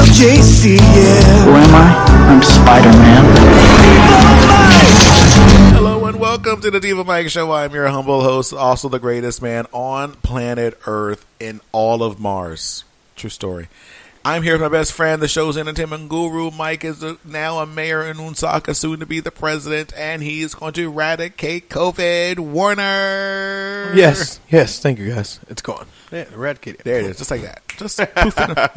JC, yeah. Who am I? I'm Spider-Man. Hello and welcome to the TiVoMike Show. I'm your humble host, also the greatest man on planet Earth in all of Mars. True story. I'm here with my best friend, the show's entertainment guru. Mike is now a mayor in Woonsocket, soon to be the president, and he's going to eradicate COVID. Warner. Yes. Thank you, guys. It's gone. Yeah, eradicated. There it is, just like that. Just poof,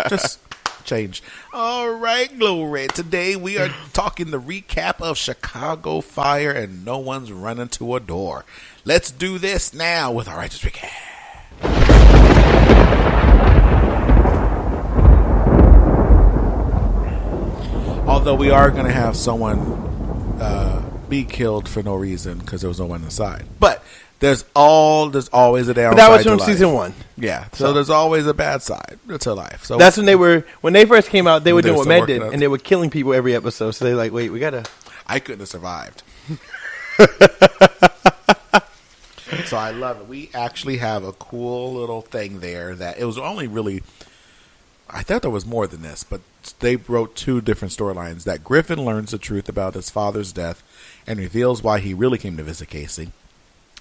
just change. All right, glory. Today we are talking the recap of Chicago Fire, and no one's running to a door. Let's do this now with our righteous recap. Although we are going to have someone be killed for no reason because there was no one inside. But there's always a downside. But that was to from life. season 1. Yeah. So there's always a bad side to life. So that's when they first came out, they were doing what still men did, working and they were killing people every episode. So they're like, wait, we gotta. I couldn't have survived. So I love it. We actually have a cool little thing there that it was only really. I thought there was more than this, but they wrote 2 different storylines. That Griffin learns the truth about his father's death and reveals why he really came to visit Casey.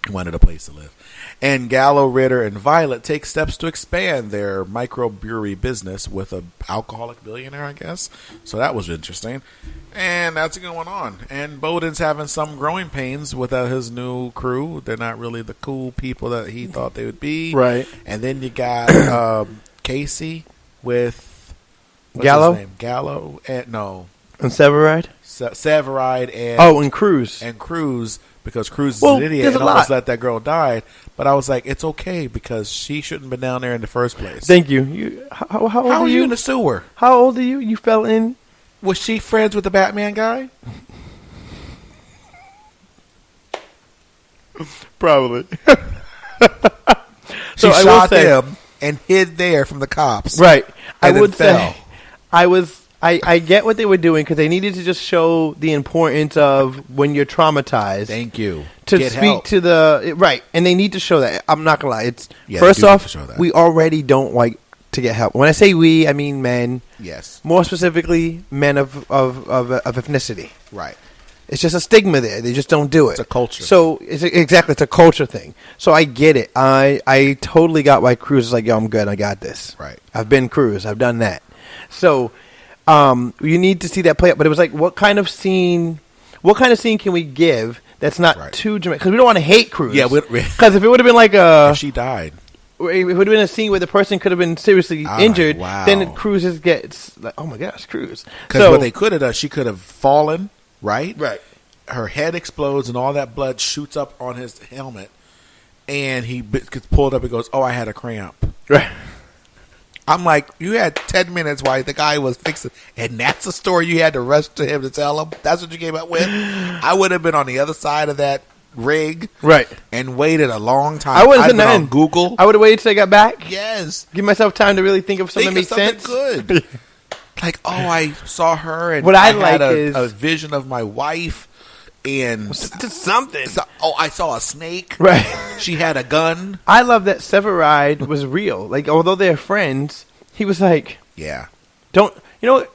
He wanted a place to live. And Gallo, Ritter, and Violet take steps to expand their microbrewery business with an alcoholic billionaire, I guess. So that was interesting. And that's going on. And Boden's having some growing pains with his new crew. They're not really the cool people that he thought they would be. Right. And then you got Casey with Gallo? His name? Gallo and And Severide? Severide and and Cruz. And Cruz, because Cruz is Well, an idiot there's and a lot. almost let that girl die. But I was like, it's okay because she shouldn't have been down there in the first place. Thank you. How old How are are you you? in the sewer? How old are you? You fell in? Was she friends with the Batman guy? Probably. She I will shot say- him and hid there from the cops. Right. I And then would fell. say I get what they were doing because they needed to just show the importance of when you're traumatized. Thank you. To Get speak help. to the right, and they need to show that. I'm not gonna lie. It's Yeah, first they do need off, to show that. we already don't like to get help. When I say we, I mean men. Yes. More specifically, men of ethnicity. Right. It's just a stigma there. They just don't do it. It's a culture. So it's a culture thing. So I get it. I totally got why Cruz is like, yo, I'm good. I got this. Right. I've been Cruz. I've done that. So you need to see that play out. But it was like, what kind of scene can we give that's not Right. too dramatic? Because we don't want to hate Cruz. Yeah, because if it would have been like if she died. if it would have been a scene where the person could have been seriously injured, wow. then Cruz gets like, oh my gosh, Cruz. Because what they could have done, she could have fallen, right? Right. Her head explodes and all that blood shoots up on his helmet. And he gets pulled up and goes, oh, I had a cramp. Right. I'm like, you had 10 minutes while the guy was fixing. And that's the story you had to rush to him to tell him? That's what you came up with? I would have been on the other side of that rig. Right. And waited a long time. I wouldn't I'd have been on done Google. I would have waited till I got back. Yes. Give myself time to really think of something that Think makes of sense. something good. Like, oh, I saw her and What I had like a, is- a vision of my wife. And Just something. I saw a snake. Right. She had a gun. I love that Severide was real. Like, although they're friends, he was like, Yeah.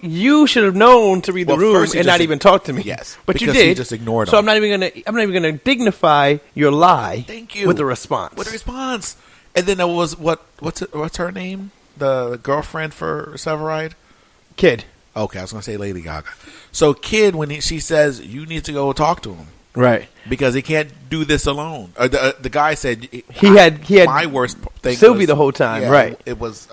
you should have known to read the Well, room first he and not just- even talk to me. Yes, but you because he did. just ignored So him. I'm not even gonna dignify your lie. Thank you. With a response. With a response. And then there was what's her name? The girlfriend for Severide? Kid. Okay, I was gonna say Lady Gaga. So Kid, when she says you need to go talk to him Right. because he can't do this alone. The guy said He had my worst thing. Sylvie was- the whole time, yeah, right. It was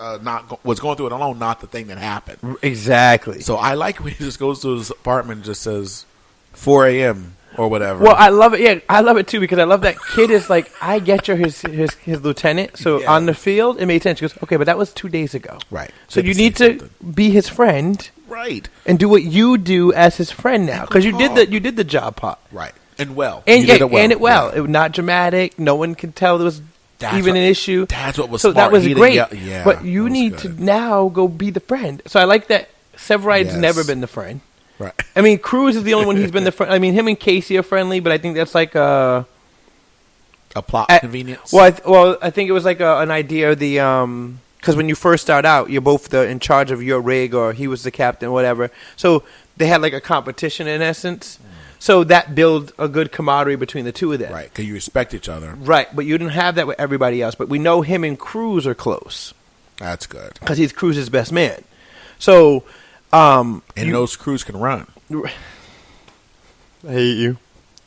was going through it alone, not the thing that happened. Exactly. So I like when he just goes to his apartment and just says 4 a.m. or whatever. Well, I love it. Yeah, I love it too because I love that Kid is like, I get you're his lieutenant. So Yeah. on the field, it made sense. She goes, okay, but that was 2 days ago. Right. So Had you to need say to something. be his friend Right. and do what you do as his friend now because you talk. did the job part. Right. And well. And You did it well. and it well. Yeah. It was not dramatic. No one could tell there was That's even what- an issue. That's what was so smart. that was He didn't great. yell- yeah, but you that was need good. to now go be the friend. So I like that Severide's Yes. never been the friend. Right. I mean, Cruz is the only one who's been the friend. I mean, him and Casey are friendly, but I think that's like a plot at- convenience. Well, I think it was like an idea. The because when you first start out, you're both in charge of your rig, or he was the captain, whatever. So they had like a competition in essence. So that built a good camaraderie between the two of them. Right, because you respect each other. Right, but you didn't have that with everybody else. But we know him and Cruz are close. That's good. Because he's Cruz's best man. So, and those Cruz can run. I hate you.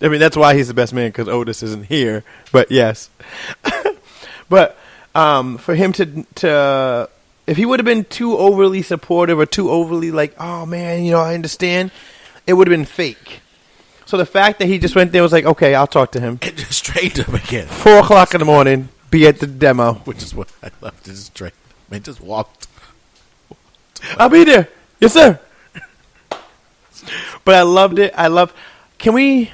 I mean, that's why he's the best man, because Otis isn't here. But yes. But for him to if he would have been too overly supportive or too overly like, oh man, I understand, it would have been fake. So the fact that he just went there was like, okay, I'll talk to him. And just trained him again. 4:00 in the morning, be at the demo. Which is what I love to just train. Man, just walked. I'll be there. Yes, sir. But I loved it. Can we...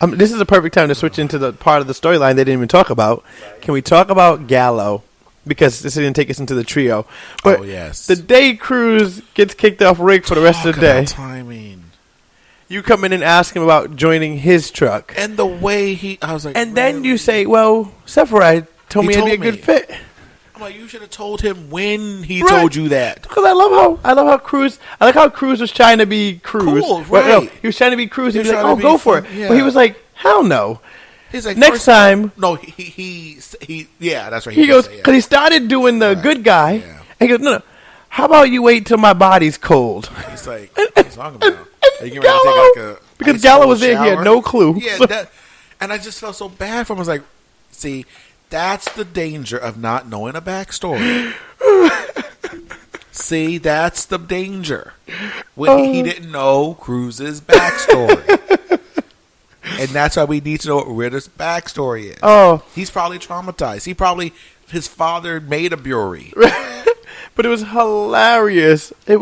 this is a perfect time to switch into the part of the storyline they didn't even talk about. Can we talk about Gallo? Because this is going to take us into the trio. But yes. The day Cruz gets kicked off rig for the rest of the day... timing. You come in and ask him about joining his truck. And the way I was like... And then you say, well, Severide told me it'd be a good fit. I'm like, you should have told him when he told you that. Because I love how Cruz... I like how Cruz was trying to be Cruz. Cool, right. Well, no, he was trying to be Cruz. He was like, oh, go for it. Yeah. But he was like, hell no. He's like, next time... No, he yeah, that's right. He goes, because he started doing the good guy. Yeah. And he goes, no. How about you wait till my body's cold? He's like, what are you talking about? Are you Gallo, to take like because Gallo was there, he had no clue. Yeah, and I just felt so bad for him. I was like, see, that's the danger of not knowing a backstory. See, that's the danger. When he didn't know Cruz's backstory. And that's why we need to know what Ritter's backstory is. Oh. He's probably traumatized. His father made a brewery. But it was hilarious. I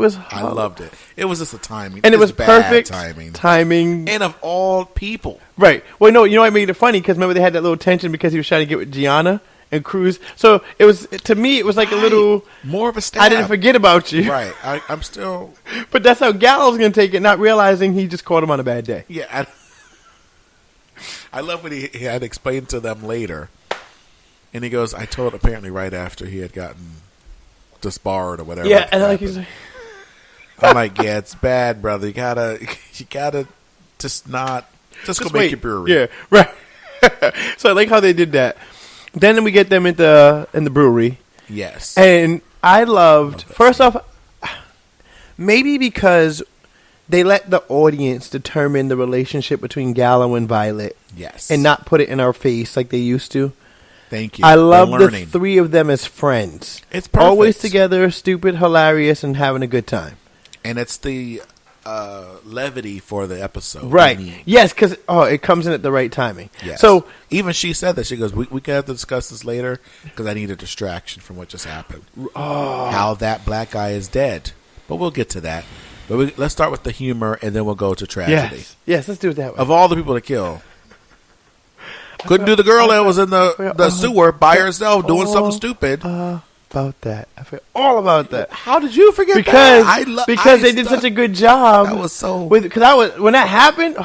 loved it. It was just a timing. And it was bad perfect timing. And of all people. Right. Well, no, what made it funny? Because remember they had that little tension because he was trying to get with Gianna and Cruz. So it was, to me, it was like a little... More of a stab. I didn't forget about you. Right. I'm still... But that's how Gallo's going to take it, not realizing he just caught him on a bad day. Yeah. I love what he had explained to them later. And he goes, I told apparently right after he had gotten... disbarred or whatever. Yeah, and like he's like, I'm like, yeah, it's bad, brother. You gotta just go make your brewery. Yeah, right. So I like how they did that. Then we get them in the brewery. Yes, and I loved first off, maybe because they let the audience determine the relationship between Gallo and Violet. Yes, and not put it in our face like they used to. Thank you. I love the three of them as friends. It's perfect. Always together, stupid, hilarious, and having a good time. And it's the levity for the episode. Right. Yes, because it comes in at the right timing. Yes. So even she said that. She goes, we can have to discuss this later because I need a distraction from what just happened. Oh. How that black guy is dead. But we'll get to that. But let's start with the humor, and then we'll go to tragedy. Yes, let's do it that way. Of all the people to kill... Couldn't do the girl that was in the sewer by herself doing something stupid. About that. I forgot all about that. How did you forget that? Because they did such a good job. That was so... Because when that happened,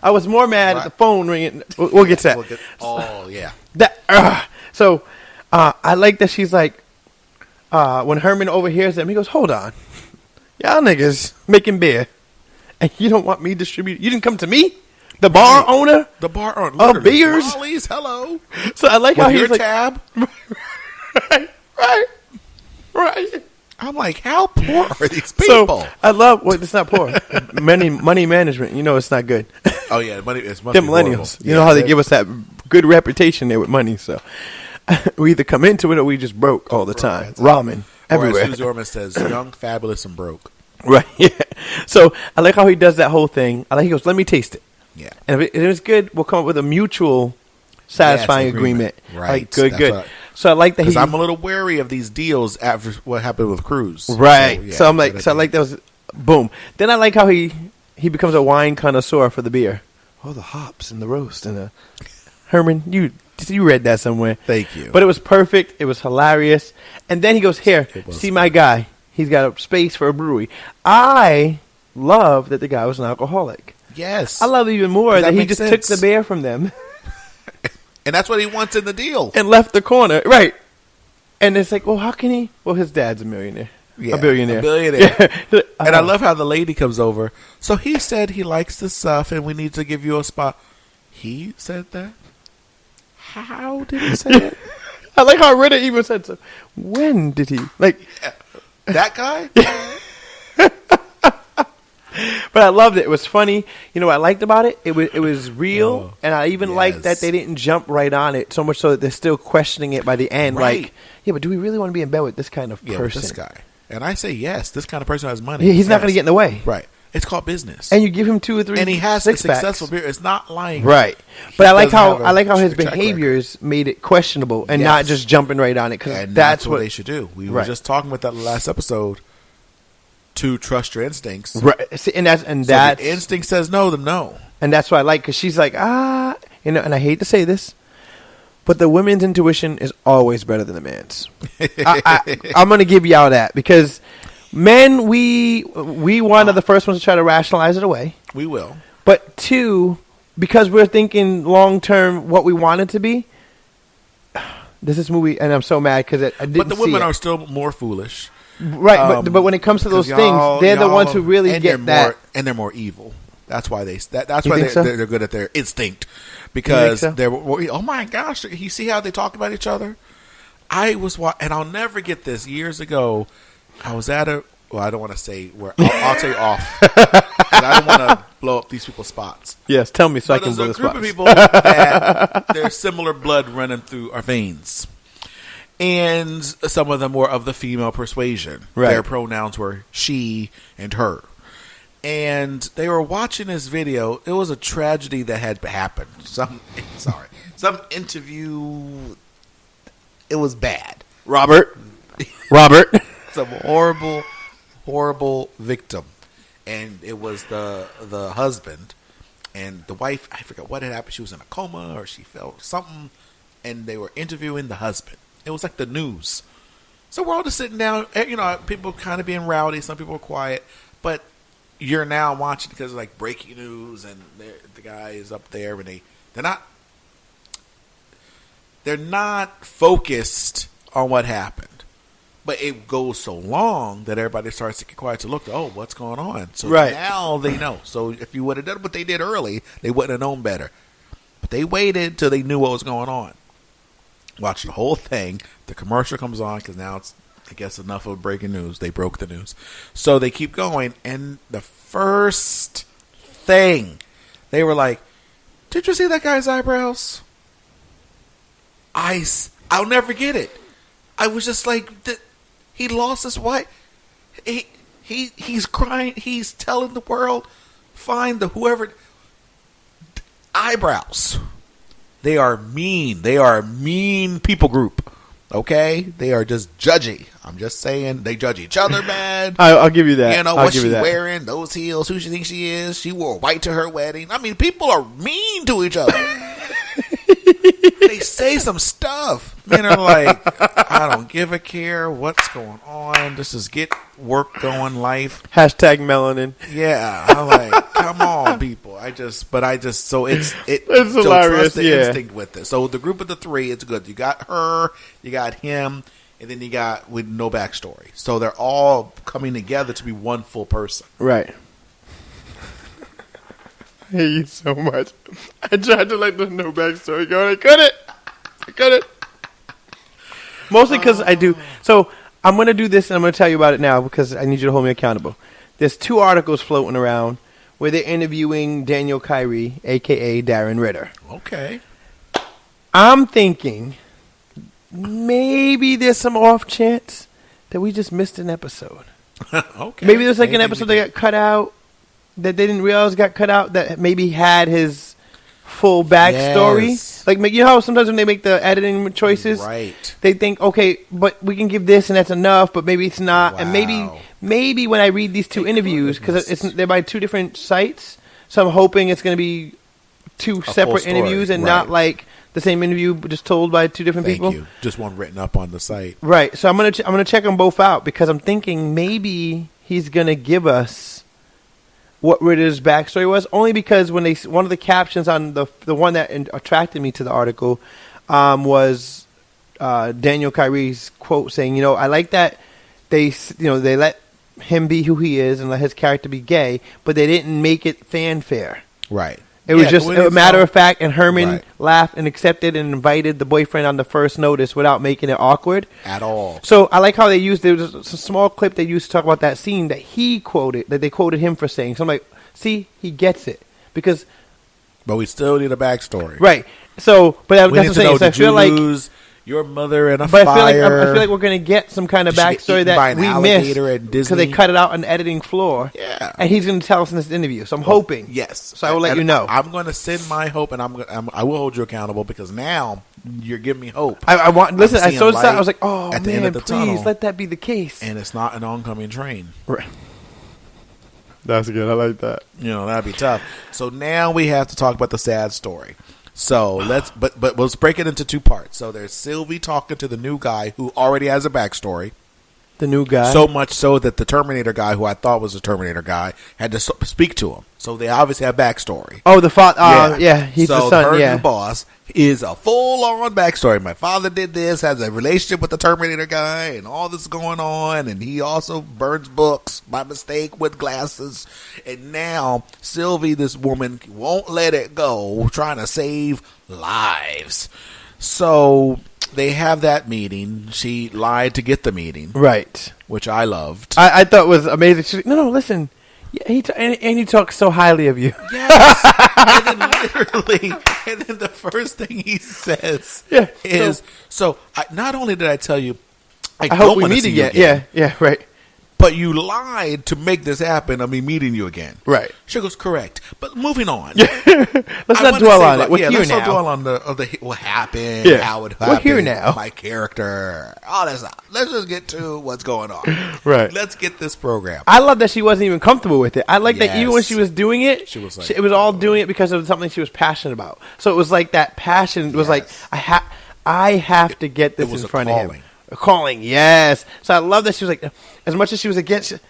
I was more mad at the phone ringing. We'll get to that. Yeah. So, I like that she's like, when Hermann overhears them, he goes, hold on. Y'all niggas making beer. And you don't want me distributed. You didn't come to me? The bar owner? The bar owner. Of beers? Wally's, hello. So I like how he's like... tab? Right. I'm like, how poor are these people? So I love... Well, it's not poor. Money management. You know it's not good. Oh, yeah. Money. It's Them millennials. You know how they give us that good reputation there with money. So we either come into it or we just broke all the time. Ramen. Everywhere. Or as Susie Orman says, young, fabulous, and broke. Right. Yeah. So I like how he does that whole thing. I like he goes, let me taste it. Yeah. And if it was good, we'll come up with a mutual satisfying agreement. Right. Like, good. So I like that because I'm a little wary of these deals after what happened with Cruz. Right. So I'm like, I like that was boom. Then I like how he becomes a wine connoisseur for the beer. Oh, the hops and the roast and the Herman, you read that somewhere. Thank you. But it was perfect. It was hilarious. And then he goes, here, see my guy. He's got a space for a brewery. I love that the guy was an alcoholic. Yes. I love it even more that he just took the beer from them. And that's what he wants in the deal. And left the corner. Right. And it's like, well, how can he? Well, his dad's a millionaire. Yeah, a billionaire. A billionaire. And I love how the lady comes over. So he said he likes this stuff and we need to give you a spot. He said that? How did he say it? I like how Ritter even said so. When did he? Like, that guy? But I loved it. It was funny. You know what I liked about it? It was real, and I even liked that they didn't jump right on it so much so that they're still questioning it by the end. Right. Like, yeah, but do we really want to be in bed with this kind of person? With this guy. And I say yes. This kind of person has money. He's not going to get in the way. Right. It's called business. And you give him 2 or 3 and he has a six-packs. successful beer. It's not lying. Right. But I like how his track behaviors made it questionable and not just jumping right on it, because that's what they should do. We were just talking about that last episode. To trust your instincts. Right. See, and that's the instinct says no, then no. And that's what I like, because she's like, and I hate to say this, but the women's intuition is always better than the man's. I'm going to give y'all that, because men, we one of the first ones to try to rationalize it away. We will. But 2, because we're thinking long term what we want it to be. This is movie, and I'm so mad because I didn't. But the women see it. are still more foolish. Right, but when it comes to those things, they're the ones who really get that, and they're more evil. That's why that's you why so? they're good at their instinct, because they're. Oh my gosh! You see how they talk about each other? And I'll never get this. Years ago, I was at a. Well, I don't want to say where. I'll tell you off. I don't want to blow up these people's spots. Yes, tell me so I can blow the spots. There's a group of people that there's similar blood running through our veins. And some of them were of the female persuasion. Right. Their pronouns were she and her. And they were watching this video. It was a tragedy that had happened. Some interview. It was bad. Robert. Some horrible victim. And it was the husband. And the wife, I forget what had happened. She was in a coma or she felt something. And they were interviewing the husband. It was like the news. So we're all just sitting down. You know, people kind of being rowdy. Some people are quiet. But you're now watching because it's like breaking news. And the guy is up there. And they're not focused on what happened. But it goes so long that everybody starts to get quiet to look. Oh, what's going on? So now they know. So if you would have done what they did early, they wouldn't have known better. But they waited till they knew what was going on. Watch the whole thing. The commercial comes on because now it's, I guess, enough of breaking news. They broke the news. So they keep going. And the first thing, they were like, did you see that guy's eyebrows? I'll never get it. I was just like, he lost his wife. He's crying. He's telling the world, find the whoever. Eyebrows. They are mean. They are a mean people group. Okay? They are just judgy. I'm just saying they judge each other bad. I'll give you that. You know, what's she wearing? Those heels. Who she thinks she is? She wore white to her wedding. I mean, people are mean to each other. They say some stuff. Men are like, I don't give a care what's going on. This is get work going, life. Hashtag melanin. Yeah. I'm like, come on, people. So it's hilarious. Trust the instinct with it. So the group of the 3, it's good. You got her, you got him, and then you got with no backstory. So they're all coming together to be one full person. Right. I hate you so much. I tried to let the no backstory go. I couldn't. Mostly because I do. So I'm going to do this, and I'm going to tell you about it now because I need you to hold me accountable. There's 2 articles floating around where they're interviewing Daniel Kyrie, a.k.a. Darren Ritter. Okay. I'm thinking maybe there's some off chance that we just missed an episode. Okay. Maybe there's like an episode that got cut out that they didn't realize got cut out that maybe had his full backstory. Yes. Like, you know how sometimes when they make the editing choices, right, they think, okay, but we can give this and that's enough, but maybe it's not. Wow. And maybe when I read these 2 interviews, because they're by 2 different sites, so I'm hoping it's going to be 2 separate interviews and not like the same interview just told by 2 different people. You. Just one written up on the site. Right. So I'm gonna check them both out because I'm thinking maybe he's gonna give us what Ritter's backstory was, only because when one of the captions on the one that attracted me to the article was Daniel Kyrie's quote saying, I like that they let him be who he is and let his character be gay, but they didn't make it fanfare. Right. It was just a matter of fact, and Hermann laughed and accepted and invited the boyfriend on the first notice without making it awkward. At all. So I like how there was a small clip they used to talk about that scene that they quoted him for saying. So I'm like, see, he gets it. But we still need a backstory. Right. So, but that's what I'm saying. So I feel like lose your mother in a but fire. I feel like we're going to get some kind of backstory that we missed because they cut it out on the editing floor. Yeah. And he's going to tell us in this interview. So I'm hoping. Yes. So I will let you know. I'm going to send my hope, and I will hold you accountable because now you're giving me hope. I saw this. I was like, oh, at the end of the please tunnel, let that be the case. And it's not an oncoming train. Right. That's good. I like that. That'd be tough. So now we have to talk about the sad story. So let's break it into two parts. So there's Sylvie talking to the new guy who already has a backstory. The new guy. So much so that the Terminator guy, who I thought was a Terminator guy, had to speak to him. So they obviously have backstory. Oh, the father. Yeah, he's the son. So the boss is a full-on backstory. My father did this, has a relationship with the Terminator guy, and all this going on. And he also burns books by mistake with glasses. And now Sylvie, this woman, won't let it go, trying to save lives. So they have that meeting. She lied to get the meeting. Right. Which I loved. I thought was amazing. She's like, no, listen. Yeah, he talks so highly of you. Yes. And then the first thing he says is, not only did I tell you, I hope we meet again. Yeah, right. But you lied to make this happen of me meeting you again. Right. She goes, correct. But moving on. Let's not dwell on it. Let's not dwell on what happened, how it happened. We're here now. My character, all that stuff. Let's just get to what's going on. Right. Let's get this program. I love that she wasn't even comfortable with it. I like that even when she was doing it, she was like, it was all doing it because of something she was passionate about. So it was like that passion was like, I have to get this in front of him. A calling, yes. So I love that she was like, as much as she was against it,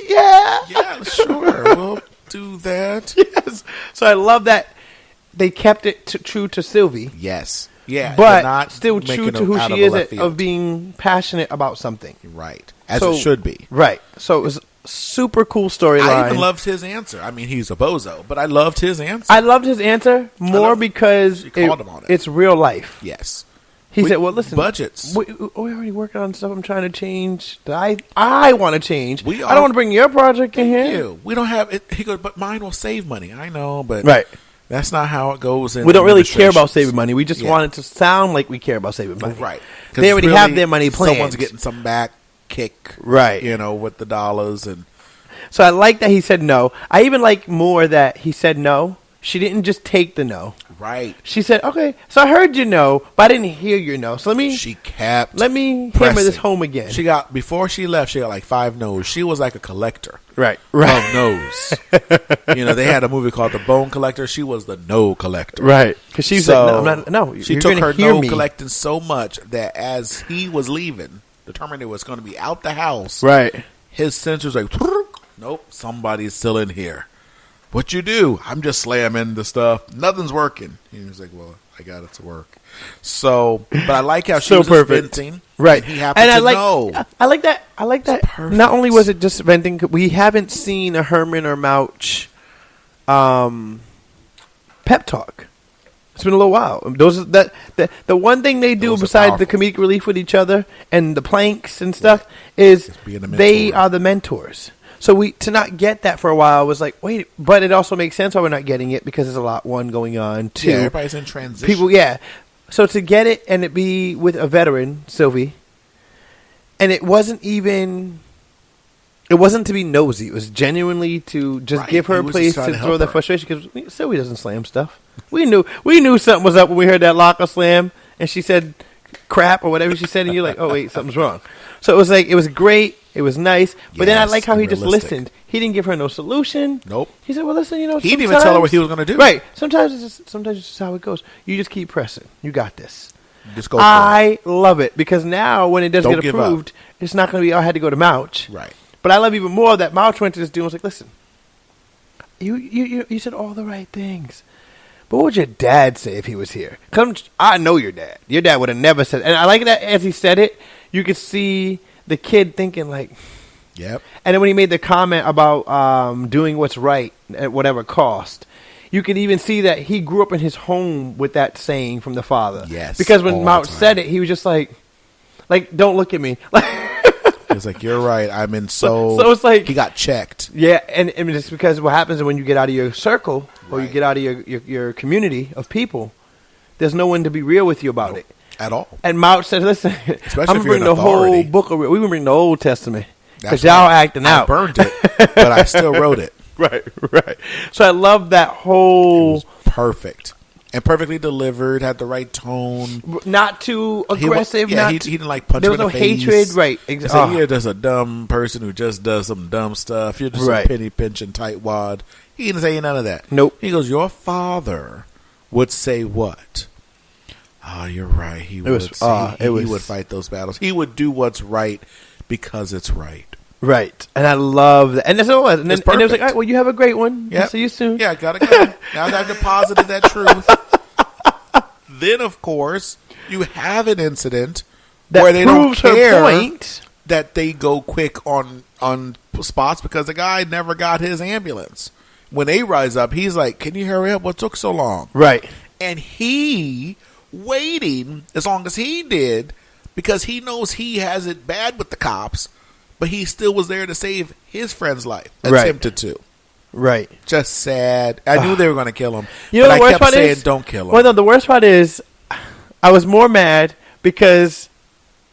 yeah, sure, we'll do that. Yes. So I love that they kept it true to Sylvie. Yes. Yeah, but not still true to who she is of being passionate about something. Right. As it should be. Right. So it was a super cool storyline. I even loved his answer. I mean, he's a bozo, but I loved his answer. I loved his answer more because called him on it. It's real life. Yes. He said, well, listen. Budgets. We're already working on stuff I'm trying to change that I want to change. I don't want to bring your project in here. We don't have it. He goes, but mine will save money. I know, but right. That's not how it goes. We don't really care about saving money. We just want it to sound like we care about saving money. Right. They already have their money planned. Someone's getting some back kick. Right. With the dollars. And so I like that he said no. I even like more that he said no. She didn't just take the no. Right. She said, okay, so I heard your no, but I didn't hear your no. So let me hammer this home again. Before she left, she got like 5 no's. She was like a collector. Right. Of no's. They had a movie called The Bone Collector. She was the no collector. Right. Because she's like, no, she took her no collecting so much that as he was leaving, the Terminator was going to be out the house. Right. His sensors like, nope, somebody's still in here. What you do? I'm just slamming the stuff. Nothing's working. He was like, well, I got it to work. So, but I like how she was just venting. Right. And he happened to know. I like that. I like that. Perfect. Not only was it just venting, we haven't seen a Hermann or Mouch pep talk. It's been a little while. The one thing they do besides the comedic relief with each other and the planks and stuff is they are the mentors. So to not get that for a while was like, wait, but it also makes sense why we're not getting it because there's a lot going on too. Yeah, everybody's in transition. People, So to get it and it be with a veteran, Sylvie, and it wasn't to be nosy. It was genuinely to just give her a place to throw the frustration because Sylvie doesn't slam stuff. We knew something was up when we heard that locker slam and she said crap or whatever she said and you're like, oh wait, something's wrong. So it was like, it was great. It was nice. But then I like how he just listened. He didn't give her no solution. Nope. He said, well, listen, he didn't even tell her what he was going to do. Right. Sometimes it's just how it goes. You just keep pressing. You got this. Just go for I love it because now when it does get approved, it's not going to be, I had to go to Mouch. Right. But I love even more that Mouch went to this dude and was like, listen, you said all the right things. but what would your dad say if he was here? I know your dad. Your dad would have never said. And I like that as he said it, you could see the kid thinking like, yep. And then when he made the comment about doing what's right at whatever cost, you could even see that he grew up in his home with that saying from the father. Yes. Because when Mount said it, he was just like, don't look at me. It's like, you're right. I'm in so it's like he got checked. Yeah, and it's because what happens when you get out of your circle or you get out of your community of people, there's no one to be real with you about it at all. And Mount said, "Listen, especially I'm gonna bring the whole book. We gonna bring the Old Testament because y'all acting out. I burned it, but I still wrote it. Right. So I love that whole. It was perfect. And perfectly delivered, had the right tone. Not too aggressive. He didn't like punch there you in the was no hatred, right? Exactly. You're just a dumb person who just does some dumb stuff. You're just a penny pinching tightwad. He didn't say none of that. Nope. He goes, your father would say what? Oh, you're right. He would fight those battles. He would do what's right because it's right. Right. And I love that. And that's what it was. And then it was like, all right, well, you have a great one. Yep. I'll see you soon. Yeah, gotta go. Now that I've deposited that truth. Then, of course, you have an incident where they don't care that they go quick on spots because the guy never got his ambulance. When they rise up, he's like, can you hurry up? What took so long? Right. And he waiting as long as he did because he knows he has it bad with the cops, but he still was there to save his friend's life. Attempted to. Right. Just sad. I knew they were going to kill him. You know, but the worst I kept part saying, is, don't kill him. Well, no, the worst part is, I was more mad because,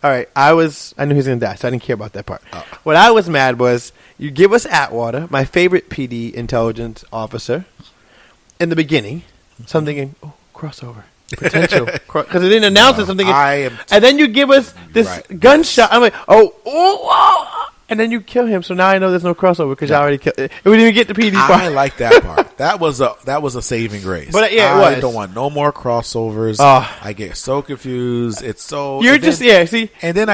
all right, I knew he was going to die, so I didn't care about that part. Oh. What I was mad was, you give us Atwater, my favorite PD intelligence officer, in the beginning. So I'm thinking, oh, crossover. Potential. Because it didn't announce it. Something. And then you give us this gunshot. I'm like, oh. And then you kill him, so now I know there's no crossover because I already killed it. We didn't even get the PD part. I like that part. That was a saving grace. But yeah, it was. I don't want no more crossovers. I get so confused. It's so see. And then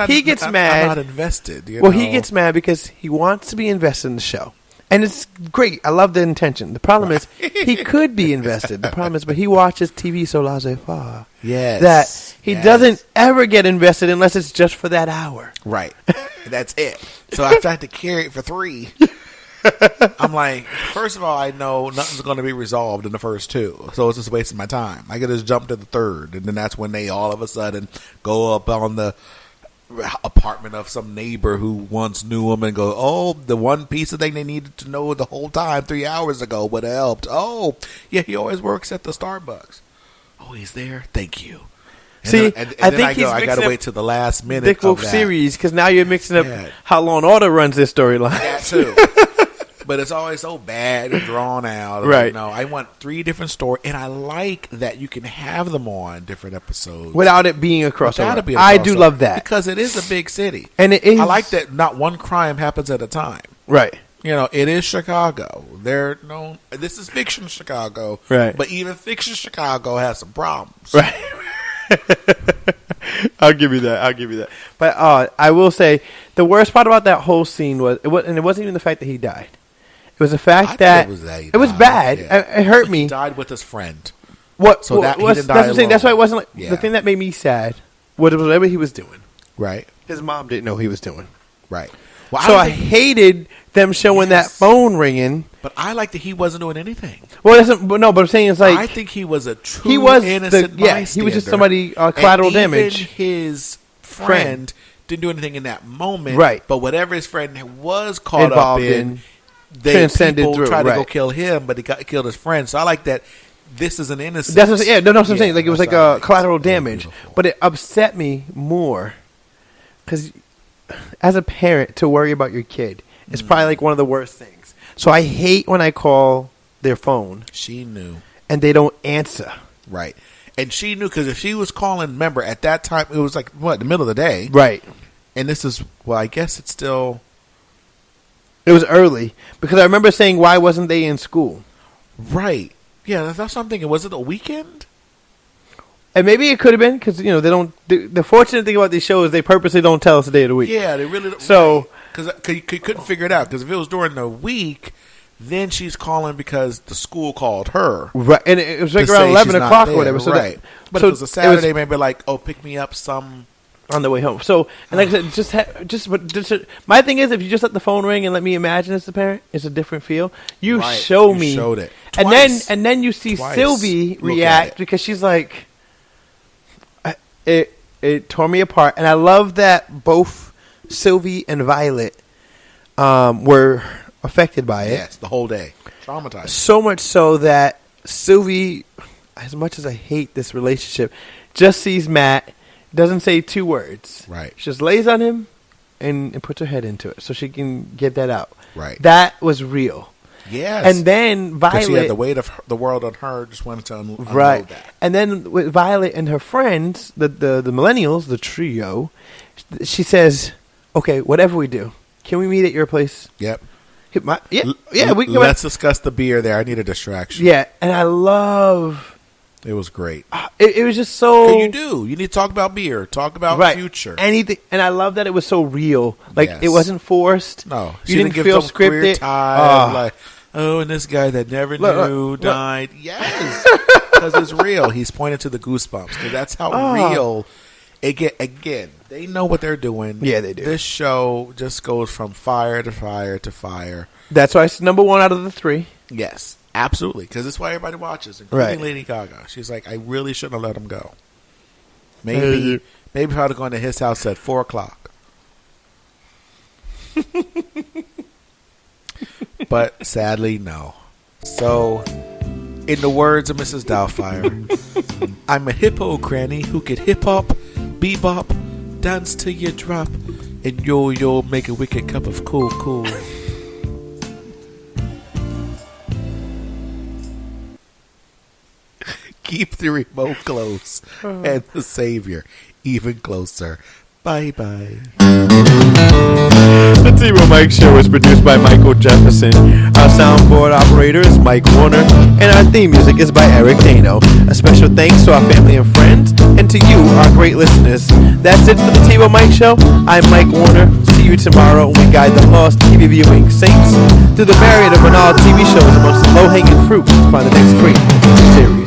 he gets mad. I'm not invested. He gets mad because he wants to be invested in the show. And it's great. I love the intention. The problem is he could be invested. The problem is, but he watches TV so laissez-faire. Yes. That he doesn't ever get invested unless it's just for that hour. Right. That's it. So I tried to carry it for 3. I'm like, first of all, I know nothing's going to be resolved in the first 2. So it's just wasting my time. I could just jump to the 3rd. And then that's when they all of a sudden go up on the apartment of some neighbor who once knew him and go, oh, the one piece of thing they needed to know the whole time 3 hours ago would have helped. Oh, yeah, he always works at the Starbucks. Oh, he's there? Thank you. And I think I got to wait till the last minute Dick Wolf of that series because now you're mixing up how Law and Order runs this storyline. That too. But it's always so bad and drawn out. Right. No, I want 3 different stories, and I like that you can have them on different episodes without it being a crossover. I do love that because it is a big city, and it is. I like that not one crime happens at a time. Right. It is Chicago. This is fiction Chicago. Right. But even fiction Chicago has some problems. Right. I'll give you that. But I will say the worst part about that whole scene was it wasn't even the fact that he died. It was the fact that it was bad. Yeah. It hurt me. He died with his friend. He didn't die that's what I'm saying. That's why it wasn't the thing that made me sad. Whatever he was doing. Right. His mom didn't know he was doing. Right. Well, so I hated them showing that phone ringing. But I like that he wasn't doing anything. Well, but I'm saying it's like I think he was a true innocent bystander. He was just somebody collateral damage. Even his friend didn't do anything in that moment. Right. But whatever his friend was caught up in, transcended people through. Tried to go kill him, but he killed his friend. So I like that. This is an innocent. That's what I'm saying. Like it was like a collateral damage, but it upset me more because as a parent to worry about your kid is probably like one of the worst things. So I hate when I call their phone. She knew, and they don't answer. Right, and she knew because if she was calling, remember at that time it was like the middle of the day, right? And this is I guess it's still. It was early because I remember saying, "Why wasn't they in school?" Right. Yeah, that's what I'm thinking. Was it a weekend? And maybe it could have been because they don't. The fortunate thing about these shows, they purposely don't tell us the day of the week. Yeah, they really don't. So because you couldn't figure it out because if it was during the week, Then she's calling because the school called her. Right, and it was like to around say 11 she's not o'clock or there, whatever. So right. But so if it was a Saturday, maybe like, oh, pick me up some on the way home. So, and like I said, just my thing is, if you just let the phone ring and let me imagine as the parent, it's a different feel. You Right. show You me, showed it. and Twice. then you see Twice. Sylvie Look at react it. because she's like, it tore me apart, and I love that both Sylvie and Violet were affected by it. Yes, the whole day. Traumatized. So much so that Sylvie, as much as I hate this relationship, just sees Matt, doesn't say 2 words. Right. She just lays on him and puts her head into it so she can get that out. Right. That was real. Yes. And then Because she had the Violet, weight of the world on her, just wanted to unload right. that. And then with Violet and her friends, the millennials, the trio, she says, okay, whatever we do, can we meet at your place? Yep. We can go Let's discuss the beer there. I need a distraction. Yeah, and I love... It was great. It was just so... What you do? You need to talk about beer. Talk about future. Anything. And I love that it was so real. Like, Yes. it wasn't forced. No. You didn't feel some queer scripted. tie of like, oh, and this guy that never knew died. Yes. Because it's real. He's pointing to the goosebumps. Because that's how real it get. Again, they know what they're doing. Yeah, they do. This show just goes from fire to fire to fire. That's why it's number 1 out of the 3. Yes. Absolutely, because it's why everybody watches, including Right. Lady Gaga. She's like, I really shouldn't have let him go. Maybe if I'd have gone to his house at 4:00. But sadly, no. So, in the words of Mrs. Doubtfire, I'm a hippo granny who could hip hop, bebop, dance till you drop, and yo make a wicked cup of cool. Keep the remote close and the savior even closer. Bye-bye. The TiVoMike Show is produced by Michael Jefferson. Our soundboard operator is Mike Warner. And our theme music is by Eric Dano. A special thanks to our family and friends. And to you, our great listeners. That's it for the TiVoMike Show. I'm Mike Warner. See you tomorrow when we guide the lost TV viewing saints through the myriad of banal TV shows amongst the low-hanging fruit to find the next great series.